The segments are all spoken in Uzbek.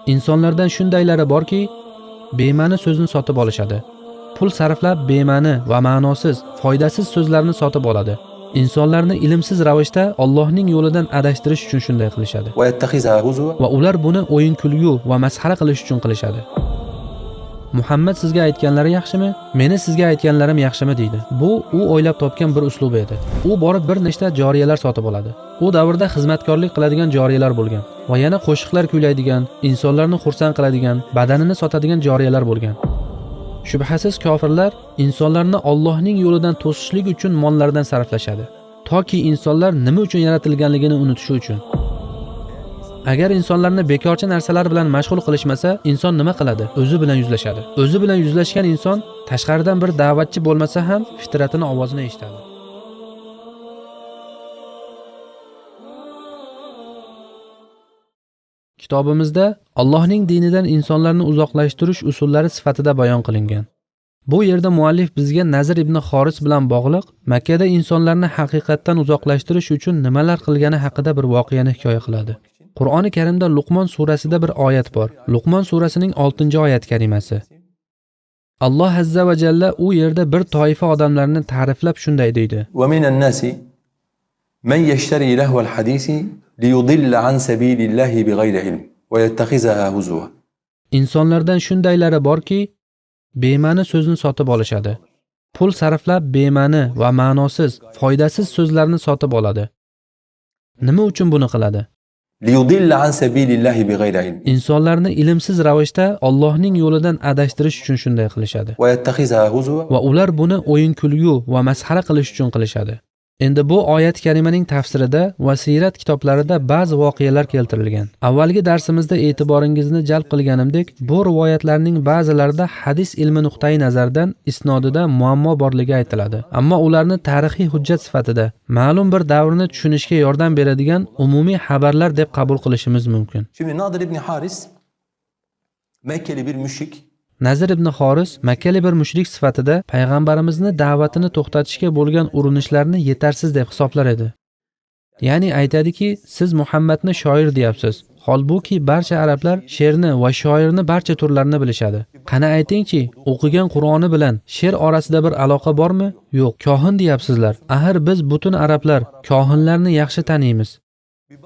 insonlardan shundaylari borki, bema'ni so'zni sotib olishadi. Pul sarflab bema'ni va ma'nosiz, foydasiz so'zlarni sotib oladi. İnsanlarni ilmsiz ravishda Allohning yo'lidan adashtirish uchun shunday qilishadi. ويتخذها هزوا Va ular buni o'yin kulgu va masxara qilish uchun qilishadi. Muhammad sizga aytganlari yaxshimi? Meni sizga aytganlarim yaxshimi deydi. Bu u o'ylab topgan bir uslub edi. U borib bir nechta joriyalar sotib oladi. U davrda xizmatkorlik qiladigan joriyalar bo'lgan va yana qo'shiqlar kuylaydigan, insonlarni xursand qiladigan, badanini sotadigan joriyalar bo'lgan. Shubhasiz kofirlar insonlarni Allohning yo'lidan to'sishlik uchun mollaridan sarflashadi, toki insonlar nima uchun yaratilganligini unutishi uchun. Agar insonlarni bekorchi narsalar bilan mashg'ul qilishmasa, inson nima qiladi? O'zi bilan yuzlashadi. O'zi bilan yuzlashgan inson tashqaridan bir da'vatchi bo'lmasa ham fitratini ovozini eshitadi. Kitobimizda Allohning dinidan insonlarni uzoqlashtirish usullari sifatida bayon qilingan. Bu yerda muallif bizga Nazr ibn Xoris bilan bog'liq Makka da insonlarni haqiqatdan uzoqlashtirish uchun nimalar qilgani haqida bir voqeani hikoya qiladi. Qur'oni Karimda Luqmon surasida bir oyat bor. Luqmon surasining 6-oyat karimasi. Alloh azza va jalla u yerda bir toifa odamlarni ta'riflab shunday deydi. ومن الناس من يشتري لهو الحديث ليضل عن سبيل الله بغير علم ويتخذها هزوا. İnsonlardan shundaylari borki, bema'ni so'zni sotib olishadi. Pul sarflab bema'ni va ma'nosiz, foydasiz so'zlarni sotib oladi. Nima uchun buni qiladi? ليضل عن سبيل الله بغير علم İnsonlarni ilmsiz ravishda Allohning yo'lidan adashtirish uchun shunday qilishadi. ويتخذها هزوا Va ular buni o'yin kulgu va masxara qilish uchun qilishadi. Endi bu oyat karimaning tafsirida va sirat kitoblarida ba'zi voqealar keltirilgan. Avvalgi darsimizda e'tiboringizni jalb qilganimdek, bu rivoyatlarning ba'zilarida hadis ilmi nuqtai nazardan isnodida muammo borligi aytiladi. Ammo ularni tarixiy hujjat sifatida ma'lum bir davrni tushunishga yordam beradigan umumiy xabarlar deb qabul qilishimiz mumkin. Şimdi Nadir ibn Haris Mekkeli bir müşrik Nazr ibn Xoris Makkali bir mushrik sifatida payg'ambarimizni da'vatini to'xtatishga bo'lgan urinishlarni yetarsiz deb hisoblar edi. Ya'ni aytadiki, siz Muhammadni shoir deyapsiz. Holbuki barcha arablar she'rni va shoirni barcha turlarini bilishadi. Qani aytingchi, o'qigan Qur'oni bilan she'r orasida bir aloqa bormi? Yo'q. Kohin deyapsizlar. Axir biz butun arablar kohinlarni yaxshi taniymiz.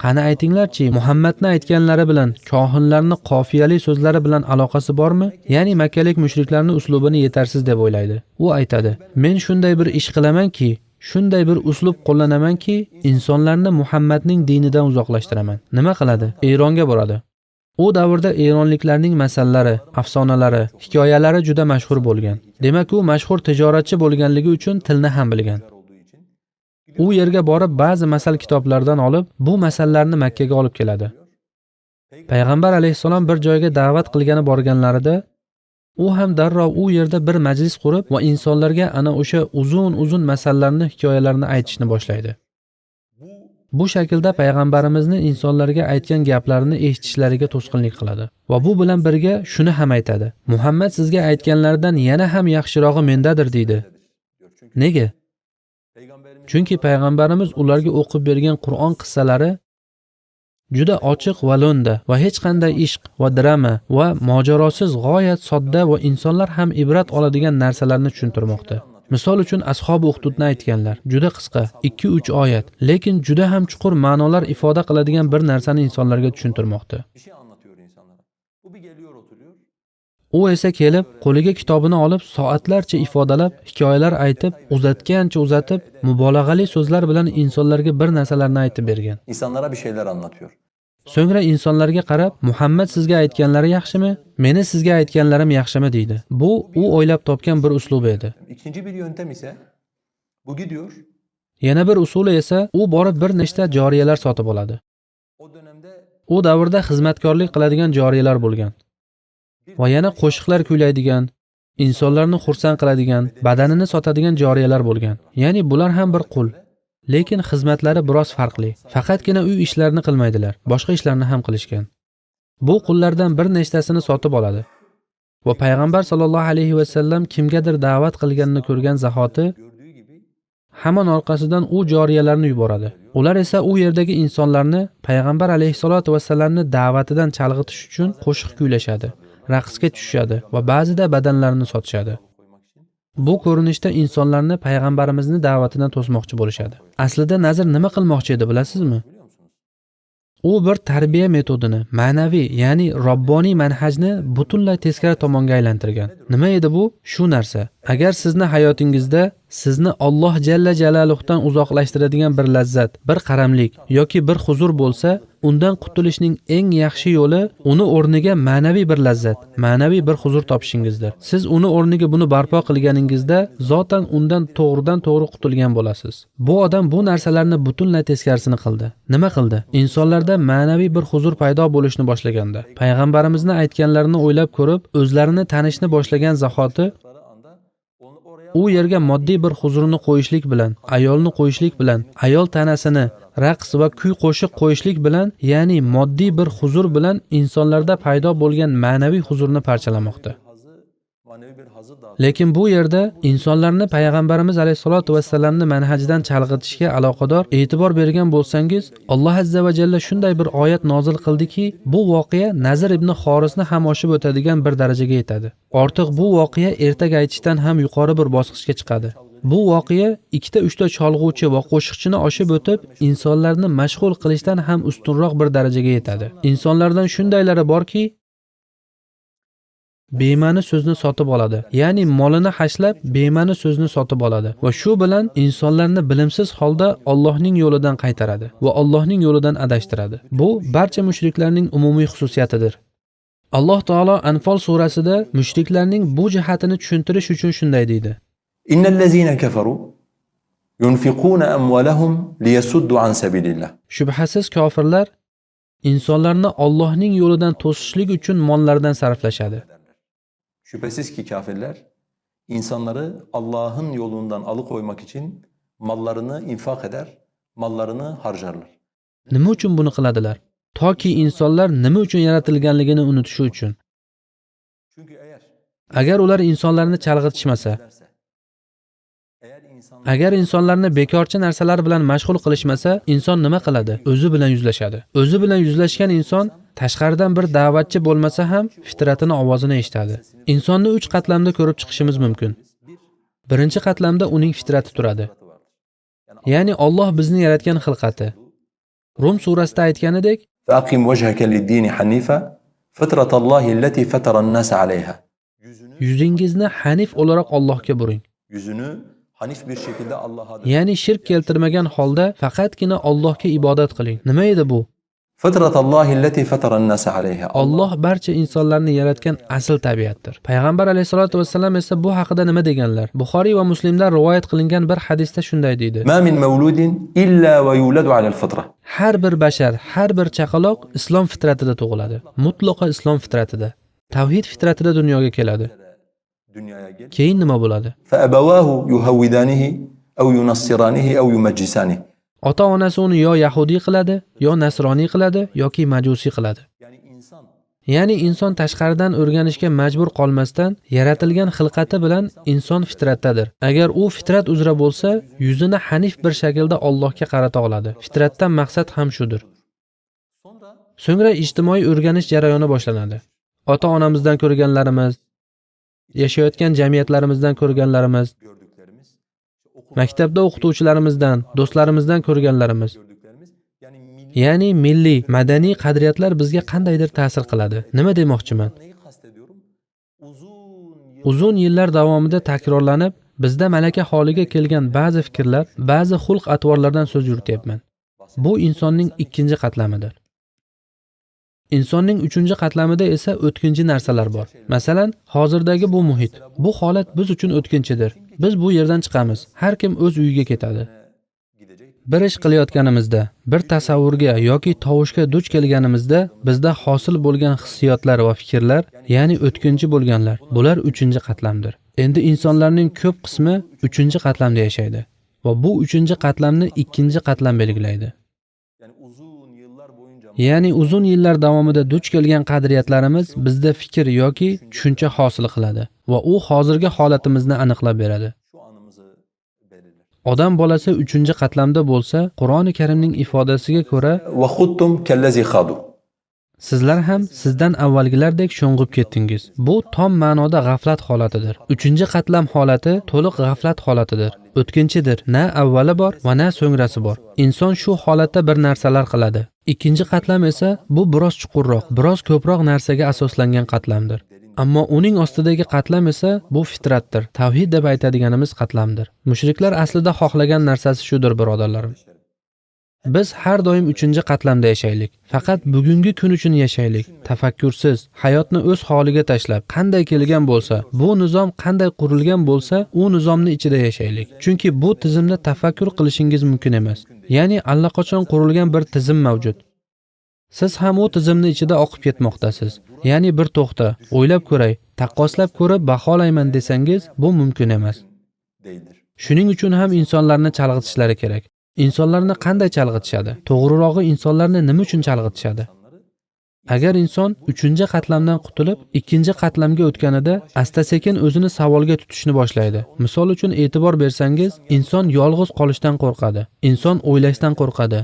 Qani aytinglarchi, Muhammadni aytganlari bilan kohinlarni qofiyali so'zlari bilan aloqasi bormi? Ya'ni makkalik mushriklarning uslubini yetarsiz deb o'ylaydi. U aytadi: "Men shunday bir ish qilamanki, shunday bir uslub qo'llanamanki, insonlarni Muhammadning dinidan uzoqlashtiraman." Nima qiladi? Eronga boradi. U davrda eronliklarning masallalari, afsonalari, hikoyalari juda mashhur bo'lgan. Demak, u mashhur tijoratchi bo'lganligi uchun tilni ham bilgan. U yerga borib ba'zi masal kitoblardan olib, bu masallarni Makka ga olib keladi. Payg'ambar alayhisalom bir joyga da'vat qilgani borganlarida, u ham darrov u yerda bir majlis qurib va insonlarga ana o'sha uzun masallarni, hikoyalarni aytishni boshlaydi. Bu shaklda payg'ambarimizni insonlarga aytgan gaplarini eshitishlariga to'sqinlik qiladi. Va bu bilan birga shuni ham aytadi: "Muhammad sizga aytganlardan yana ham yaxshirog'i mendadir" deydi. Nega? Chunki payg'ambarimiz ularga o'qib bergan Qur'on qissalari juda ochiq va lo'nda va hech qanday ishq va drama va mojarosiz g'oyat sodda va insonlar ham ibrat oladigan narsalarni tushuntirmoqda. Misol uchun ashabi Uhdudni aytganlar juda qisqa 2-3 oyat, lekin juda ham chuqur ma'nolar ifoda qiladigan bir narsani insonlarga tushuntirmoqda. U esa kelib, qo'liga kitobini olib, soatlarcha ifodalab, hikoyalar aytib, uzatib, mubolag'ali so'zlar bilan insonlarga bir narsalarni aytib bergan. İnsanlara bir şeyler anlatıyor. So'ngra insonlarga qarab, Muhammad sizga aytganlari yaxshimi? Meni sizga aytganlarim yaxshimi deydi. Bu u o'ylab topgan bir uslub edi. İkinci bir yöntem ise bu gidiyor. Yana bir usuli esa u borib bir nechta joriyalar sotib oladi. U davrda xizmatkorlik qiladigan joriyalar bo'lgan. Va yana qo'shiqlar kuylaydigan, insonlarni xursand qiladigan, badanini sotadigan joriyalar bo'lgan. Ya'ni bular ham bir qul, lekin xizmatlari biroz farqli. Faqatgina uy ishlarini qilmaydilar, boshqa ishlarni ham qilishgan. Bu qullardan bir nechtasini sotib oladi. Va payg'ambar sollallohu alayhi va sallam kimgadir da'vat qilganini ko'rgan zahoti hamon orqasidan u joriyalarni yuboradi. Ular esa u yerdagi insonlarni payg'ambar alayhisolatu vasallamni da'vatidan chalg'itish uchun qo'shiq kuylashadi, raqsga tushishadi va ba'zida badanlarini sotishadi. Bu ko'rinishda insonlarni payg'ambarimizni da'vatidan to'smoqchi bo'lishadi. Aslida nazr nima qilmoqchi edi, bilasizmi? U bir tarbiya metodini, ma'naviy, ya'ni robboniy manhajni butunlay teskari tomonga aylantirgan. Nima edi bu? Shu narsa. Agar sizni hayotingizda sizni Alloh jalla jalaluhdan uzoqlashtiradigan bir lazzat, bir qaramlik yoki bir huzur bo'lsa, undan qutulishning eng yaxshi yo'li uni o'rniga ma'naviy bir lazzat, ma'naviy bir huzur topishingizdir. Siz uni o'rniga buni barpo qilganingizda zotan undan to'g'ri qutulgan bo'lasiz. Bu odam bu narsalarni butunlay teskarisini qildi. Nima qildi? Insonlarda ma'naviy bir huzur paydo bo'lishni boshlaganda, payg'ambarimizni aytganlarini o'ylab ko'rib, o'zlarini tanishni boshlagan zahoti u yerga moddiy bir huzurni qo'yishlik bilan, ayolni qo'yishlik bilan, ayol tanasini raqs va kuy qo'shiq qo'yishlik bilan, ya'ni moddiy bir huzur bilan insonlarda paydo bo'lgan ma'naviy huzurni parchalamoqda. Lekin bu yerda insonlarni payg'ambarimiz alayhisolatu vasallamni manhajidan chalg'itishga aloqador e'tibor bergan bo'lsangiz, Alloh azza va jalla shunday bir oyat nozil qildiki, bu voqea Nazr ibn Xorisni ham oshib o'tadigan bir darajaga yetadi. Ortiq bu voqea ertaga aytishdan ham yuqori bir bosqichga chiqadi. Bu voqea ikkita uchta cholg'uvchi va qo'shiqchini oshib o'tib, insonlarni mashg'ul qilishdan ham ustunroq bir darajaga yetadi. Insonlardan shundaylari borki, bema'ni so'zni sotib oladi. Ya'ni molini hashlab bema'ni so'zni sotib oladi va shu bilan insonlarni bilimsiz holda Allohning yo'lidan qaytaradi va Allohning yo'lidan adashtiradi. Bu barcha mushriklarning umumiy xususiyatidir. Alloh taolo Anfal surasida mushriklarning bu jihatini tushuntirish uchun shunday deydi: Innallazina kafaru yunfiquna amwalahum liyasuddu an sabilillah. Shubhasiz kofirlar insonlarni Allohning yo'lidan to'sishlik uchun mollaridan sarflashadi. Şüphesiz ki kafirler insanları Allah'ın yolundan alıkoymak için mallarını infak eder, mallarını harcarlar. Nima uchun buni qiladilar? Toki insonlar nima uchun yaratilganligini unutishi uchun. Agar ular insonlarni chalg'itishmasa, agar insonlarni bekorchi narsalar bilan mashg'ul qilishmasa, inson nima qiladi? O'zi bilan yuzlashadi. O'zi bilan yuzlashgan inson tashqaridan bir da'vatchi bo'lmasa ham fitratini ovozini eshitadi. Insonni 3 qatlamda ko'rib chiqishimiz mumkin. Birinchi qatlamda uning fitrati turadi. Ya'ni Alloh bizni yaratgan xilqati. Rum surasida aytganidek, "Faqim wajhaka lid-din hanifa, fitratallahi allati fatara an-nas 'alayha." Yuzingizni hanif olarak Allohga buring. Yüzünü hanif bir şekilde Allah'a Ya'ni shirk keltirmagan holda faqatgina Allohga ibodat qiling. Nima edi bu? Fitratallahi allati fatara an-nas 'alayha. Alloh barcha insonlarni yaratgan asl tabiatdir. Payg'ambar alayhisolatu vasallam esa bu haqida nima deganlar? Buxoriy va Muslimda rivoyat qilingan bir hadisda shunday deydi: Ma min mawludin illa va yuladu 'ala al-fitra. Har bir bashar, har bir chaqaloq islom fitratida tug'iladi. Mutlaqo islom fitratida. Tavhid fitratida dunyoga keladi. Keyin nima bo'ladi? Fa abawahu yuhawidanihi aw yunassiranihi aw yumajjisanihi. Ota-onasi uni yo yahudiy qiladi, yo nasroniy qiladi yoki majusiy qiladi. Ya'ni inson tashqaridan o'rganishga majbur qolmasdan yaratilgan xilqati bilan inson fitratdadir. Agar u fitrat uzra bo'lsa, yuzini hanif bir shaklda Allohga qarata oladi. Fitratdan maqsad ham shudir. So'ngra ijtimoiy o'rganish jarayoni boshlanadi. Ota-onamizdan ko'rganlarimiz, yashayotgan jamiyatlarimizdan ko'rganlarimiz, maktabda o'qituvchilarimizdan, do'stlarimizdan ko'rganlarimiz. Ya'ni milliy, madaniy qadriyatlar bizga qandaydir ta'sir qiladi. Nima demoqchiman? Uzun yillar davomida takrorlanib, bizda malaka holiga kelgan ba'zi fikrlar, ba'zi xulq-atvorlardan so'z yurityapman. Bu insonning ikkinchi qatlamidir. Insonning uchinchi qatlamida esa o'tkinchi narsalar bor. Masalan, hozirdagi bu muhit. Bu holat biz uchun o'tkinchidir. Biz bu yerdan chiqamiz. Har kim o'z uyiga ketadi. Bir ish qilayotganimizda, bir tasavvurga yoki tovushga duch kelganimizda bizda hosil bo'lgan hissiyotlar va fikrlar, ya'ni o'tkinchi bo'lganlar, bular uchinchi qatlamdir. Endi insonlarning ko'p qismi uchinchi qatlamda yashaydi va bu uchinchi qatlamni ikkinchi qatlam belgilaydi. Ya'ni uzun yillar davomida duch kelgan qadriyatlarimiz bizda fikr yoki tushuncha hosil qiladi va u hozirgi holatimizni aniqlab beradi. Odam bolasi 3-qatlamda bo'lsa, Qur'oni Karimning ifodasiga ko'ra, وَخُضْتُمْ كَالَّذِي خَاضُوا. sizlar ham sizdan avvalgilardek sho'ng'ib ketdingiz. Bu tom ma'noda g'aflat holatidir. 3-qatlam holati to'liq g'aflat holatidir. O'tkinchidir. Na avvali bor va na so'ngrasi bor. Inson shu holatda bir narsalar qiladi. 2-qatlam esa bu biroz chuqurroq, biroz ko'proq narsaga asoslangan qatlamdir. Ammo uning ostidagi qatlam esa bu fitratdir. Tavhid deb aytadiganimiz qatlamdir. Mushriklar aslida xohlagan narsasi shudir, birodarlarim. Biz har doim 3-qatlamda yashaylik. Faqat bugungi kun uchun yashaylik. Tafakkursiz, hayotni o'z holiga tashlab, qanday kelgan bo'lsa, bu nizom qanday qurilgan bo'lsa, u nizomni ichida yashaylik. Chunki bu tizimda tafakkur qilishingiz mumkin emas. Ya'ni allaqachon qurilgan bir tizim mavjud. Siz ham u tizimni ichida oqib ketmoqdasiz. Ya'ni bir to'xta, o'ylab ko'ray, taqqoslab ko'rib baholayman desangiz, bu mumkin emas. Shuning uchun ham insonlarni chalg'itishlari kerak. Insonlarni qanday chalg'itishadi? To'g'rirog'i insonlarni nima uchun chalg'itishadi? Agar inson 3-qatlamdan qutulib, 2-qatlamga o'tganida asta-sekin o'zini savolga tutishni boshlaydi. Misol uchun e'tibor bersangiz, inson yolg'iz qolishdan qo'rqadi. Inson o'ylashdan qo'rqadi.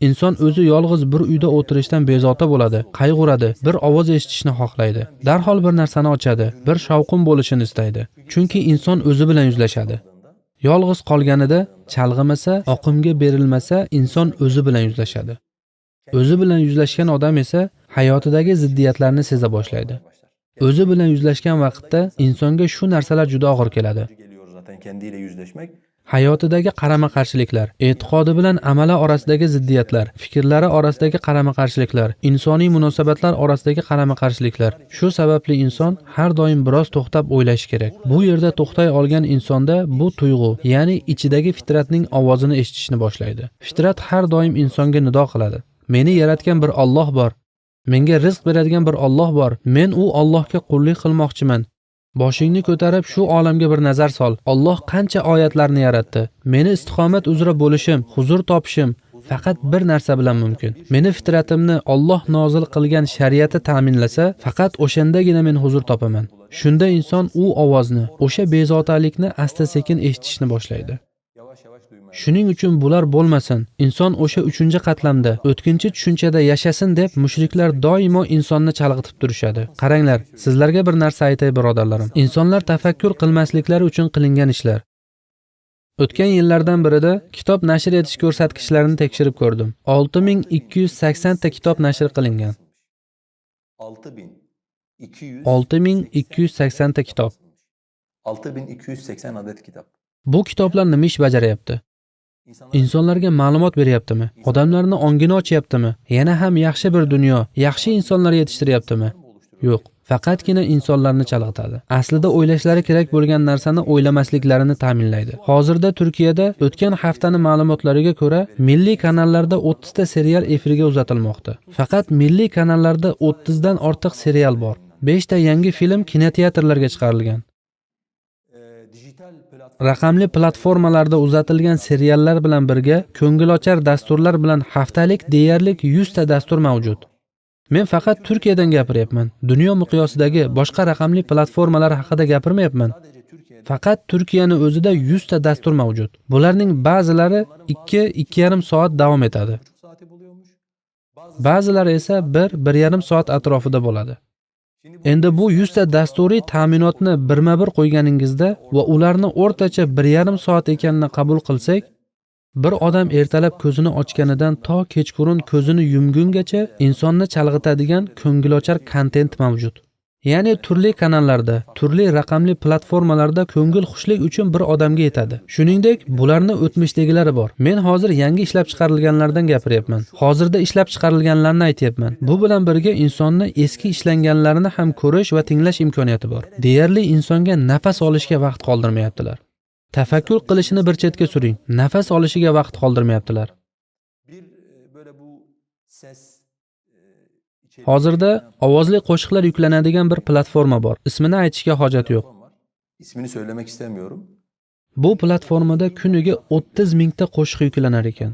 Inson o'zi yolg'iz bir uyda o'tirishdan bezovta bo'ladi, qayg'uradi, bir ovoz eshitishni xohlaydi. Darhol bir narsani ochadi, bir shavqin bo'lishini istaydi. Chunki inson o'zi bilan yuzlashadi. Yolg'iz qolganida, chalg'imasa, oqimga berilmasa, inson o'zi bilan yuzlashadi. O'zi bilan yuzlashgan odam esa hayotidagi ziddiyatlarni seza boshlaydi. O'zi bilan yuzlashgan vaqtda insonga shu narsalar juda og'ir keladi. Hayotidagi qarama-qarshiliklar, e'tiqodi bilan amali orasidagi ziddiyatlar, fikrlari orasidagi qarama-qarshiliklar, insoniy munosabatlar orasidagi qarama-qarshiliklar. Shu sababli inson har doim biroz to'xtab o'ylashi kerak. Bu yerda to'xtay olgan insonda bu tuyg'u, ya'ni ichidagi fitratning ovozini eshitishni boshlaydi. Fitrat har doim insonga nido qiladi. Meni yaratgan bir Alloh bor. Menga rizq beradigan bir Alloh bor. Men u Allohga qullik qilmoqchiman. Boshingni ko'tarib shu olamga bir nazar sol. Alloh qancha oyatlarni yaratdi. Meni istiqomat uzra bo'lishim, huzur topishim faqat bir narsa bilan mumkin. Meni fitratimni Alloh nozil qilgan shariati ta'minlasa, faqat o'shandagina men huzur topaman. Shunda inson u ovozni, o'sha bezotalikni asta-sekin eshitishni boshlaydi. Shuning uchun bular bo'lmasin, inson o'sha 3-qatlamda, o'tkinchi tushunchada yashasin deb mushriklar doimo insonni chalg'itib turishadi. Qaranglar, sizlarga bir narsa aytay, birodarlarim. Insonlar tafakkur qilmasliklari uchun qilingan ishlar. O'tgan yillardan birida kitob nashr etish ko'rsatkichlarini tekshirib ko'rdim. 6280 ta kitob nashr qilingan. 6280 ta kitob. 6280 adet kitap. Bu kitoblar nima ish bajaryapti? Insonlarga ma'lumot beryaptimi? Odamlarni ongini ochyaptimi? Yana ham yaxshi bir dunyo, yaxshi insonlar yetishtiryaptimi? Yo'q, faqatgina insonlarni chalg'itadi. Aslida o'ylashlari kerak bo'lgan narsani o'ylamasliklarini ta'minlaydi. Hozirda Turkiyada o'tgan haftaning ma'lumotlariga ko'ra, milliy kanallarda 30 ta serial efirga uzatilmoqda. Faqat milliy kanallarda 30 dan ortiq serial bor. 5 ta yangi film kinoteatrlarga chiqarilgan. Raqamli platformalarda uzatilgan seriallar bilan birga ko'ngilochar dasturlar bilan haftalik deyarli 100 ta dastur mavjud. Men faqat Turkiyadan gapiryapman. Dunyo miqyosidagi boshqa raqamli platformalar haqida gapirmayapman. Faqat Turkiyaning o'zida 100 ta dastur mavjud. Bularning ba'zilari 2-2,5 soat davom etadi. Ba'zilari esa 1-1,5 soat atrofida bo'ladi. Endi bu 100 ta dasturiy ta'minotni birma-bir qo'yganingizda va ularni o'rtacha 1,5 soat ekanini qabul qilsak, bir odam ertalab ko'zini ochganidan to kechqurun ko'zini yumgungacha insonni chalg'itadigan ko'ngilochar kontent mavjud. Ya'ni turli kanallarda, turli raqamli platformalarda ko'ngil xushlik uchun bir odamga yetadi. Shuningdek, bularni o'tmishdagilari bor. Men hozir yangi ishlab chiqarilganlardan gapiryapman. Hozirda ishlab chiqarilganlarni aytayapman. Bu bilan birga insonni eski ishlanganlarini ham ko'rish va tinglash imkoniyati bor. Deyarli insonga nafas olishga vaqt qoldirmayaptilar. Tafakkur qilishini bir chetga suring. Nafas olishiga vaqt qoldirmayaptilar. Hozirda ovozli qo'shiqlar yuklanadigan bir platforma bor. Ismini aytishga hojat yo'q. İsmini söylemek istemiyorum. Bu platformada kuniga 30 mingta qo'shiq yuklanar ekan.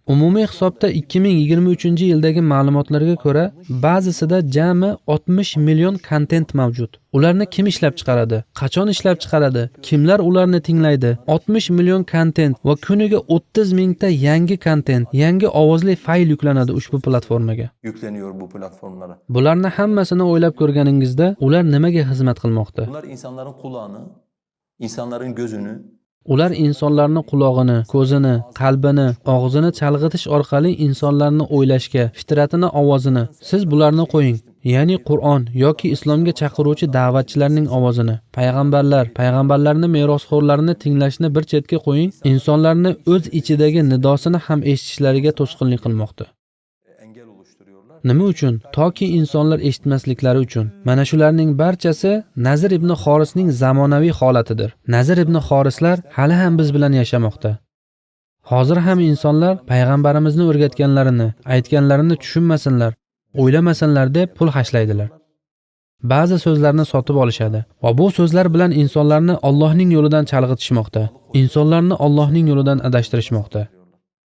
Umumiy hisobda 2023-yildagi ma'lumotlarga ko'ra, ba'zisida jami 60 million kontent mavjud. Ularni kim ishlab chiqaradi? Qachon ishlab chiqaradi? Kimlar ularni tinglaydi? 60 million kontent va kuniga 30 mingta yangi kontent, yangi ovozli fayl yuklanadi ushbu platformaga. Yükleniyor bu platformlara. Bularni hammasini o'ylab ko'rganingizda, ular nimaga xizmat qilmoqda? Bunlar insanların kulağını, insanların gözünü, Ular insonlarning qulog'ini, ko'zini, qalbini, og'zini chalg'itish orqali insonlarni o'ylashga, fitratini ovozini siz bularni qo'ying. Ya'ni Qur'on yoki islomga chaqiruvchi da'vatchilarning ovozini, payg'ambarlarning merosxo'rlarini tinglashni bir chetga qo'ying, insonlarni o'z ichidagi nidosini ham eshitishlariga to'sqinlik qilmoqda. engel oluşturuyorlar. Nima uchun? Toki insonlar eshitmasliklari uchun. Mana shularning barchasi Nazir ibn Xorisning zamonaviy holatidir. Nazir ibn Xorislar hali ham biz bilan yashamoqda. Hozir ham insonlar payg'ambarimizni o'rgatganlarini, aytganlarini tushunmasinlar, o'ylamasinlar deb pul hashlaydilar. Ba'zi so'zlarni sotib olishadi va bu so'zlar bilan insonlarni Allohning yo'lidan chalg'itishmoqda. Insonlarni Allohning yo'lidan adashtirishmoqda.